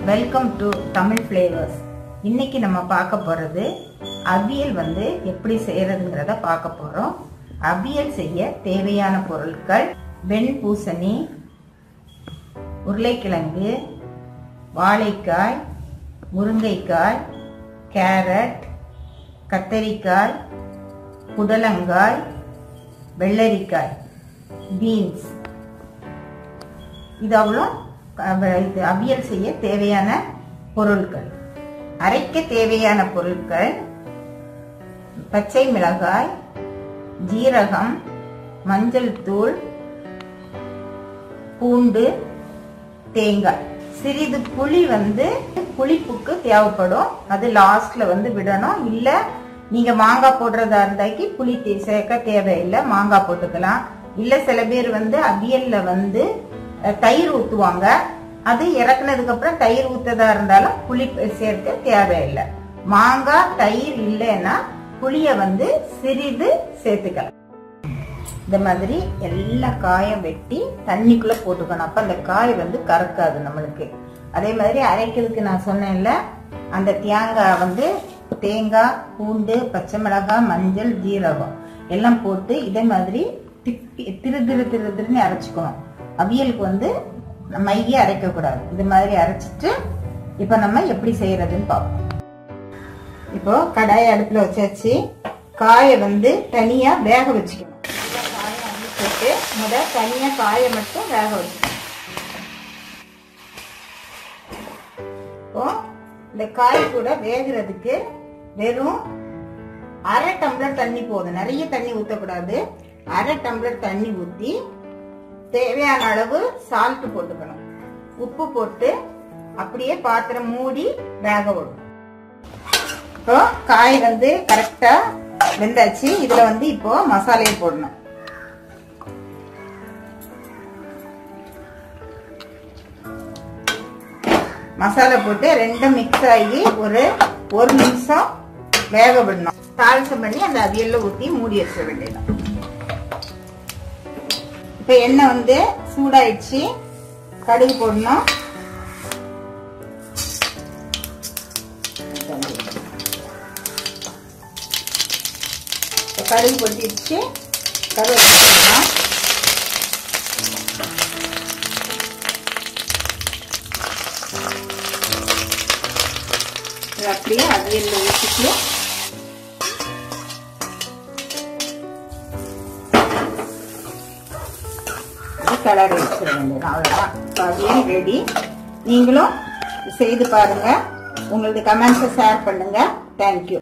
Welcome to Tamil flavours. இன்னைக்கு நம்ம பார்க்க போறது அவியல் எப்படி செய்யறதுங்கிறத பார்க்க போறோம். அவியல் செய்ய தேவையான பொருட்கள்: வெண்பூசணி, உருளைக்கிழங்கு, வாழைக்காய், முருங்கைக்காய், கேரட், கத்தரிக்காய், புடலங்காய், வெள்ளரிக்காய், பீன்ஸ். இது அவ்வளோ அவியல் செய்ய தேவையான பொருட்கள். அரைக்க தேவையான பொருட்கள்: பச்சை மிளகாய், ஜீரகம், மஞ்சள் தூள், பூண்டு, தேங்காய். சிறிது புளி புளிப்புக்கு தேவைப்படும். அது லாஸ்ட்ல விடணும். இல்ல நீங்க மாங்காய் போடுறதா இருந்தாக்கி புளி சேர்க்க தேவையில்லை, மாங்காய் போட்டுக்கலாம். இல்ல சில பேர் அவியல்ல தயிர் ஊத்துவாங்க. அது இறக்குனதுக்கு அப்புறம் தயிர் ஊத்ததா இருந்தாலும் புளி சேர்க்க தேவையில்லை. மாங்காய் தயிர் இல்லைன்னா புளிய சிறிது சேர்த்துக்கலாம். இந்த மாதிரி எல்லா காயும் வெட்டி தண்ணிக்குள்ள போட்டுக்கணும். அப்ப அந்த காய் கறக்காது நம்மளுக்கு. அதே மாதிரி அரைக்கிறதுக்கு நான் சொன்னேன்ல, அந்த தேங்காய் தேங்காய், பூண்டு, பச்சை மிளகாய், மஞ்சள், ஜீரகம் எல்லாம் போட்டு இதே மாதிரி திருன்னு அரைச்சுக்கணும். அவியலுக்கு மைய அரைக்க கூடாது. இது மாதிரி அரைச்சிட்டு இப்ப நம்ம எப்படி செய்யறதுன்னு பார்ப்போம். இப்போ கடாயை அடுப்புல வச்சாச்சு. காயை தனியா வேக வச்சுக்கணும். காயை போட்டு தனியா காயை மட்டும் வேக வச்சுக்கணும். இப்போ இந்த காய் கூட வேகிறதுக்கு வெறும் அரை டம்ளர் தண்ணி போதும். நிறைய தண்ணி ஊத்தக்கூடாது. அரை டம்ளர் தண்ணி ஊத்தி தேவையான அளவு சால்ட் போட்டுக்கணும். உப்பு போட்டு அப்படியே பாத்திரம் மூடி வேக விடணும். இப்போ காய் கரெக்டா வெந்தாச்சு. இதுல இப்போ மசாலையை போடணும். மசாலா போட்டு ரெண்டும் மிக்ஸ் ஆகி ஒரு நிமிஷம் வேக விடணும். தாளிசம் பண்ணி அந்த அவியல்ல ஊத்தி மூடி வச்ச வேண்டியதான். இப்ப எண்ணெய் சூடாயிடுச்சு. கடுகு போடணும். கடுகு பொட்டிடுச்சு. கருவேப்பிலை போடணும். அப்படியே அவியல்ல ஊற்றிட்டு கலர் வச்சிட வேண்டியது. அவ்வளவுதான். அவியல் ரெடி. நீங்களும் செய்து பாருங்க. உங்களது கமெண்ட்ஸை ஷேர் பண்ணுங்க. தேங்க்யூ.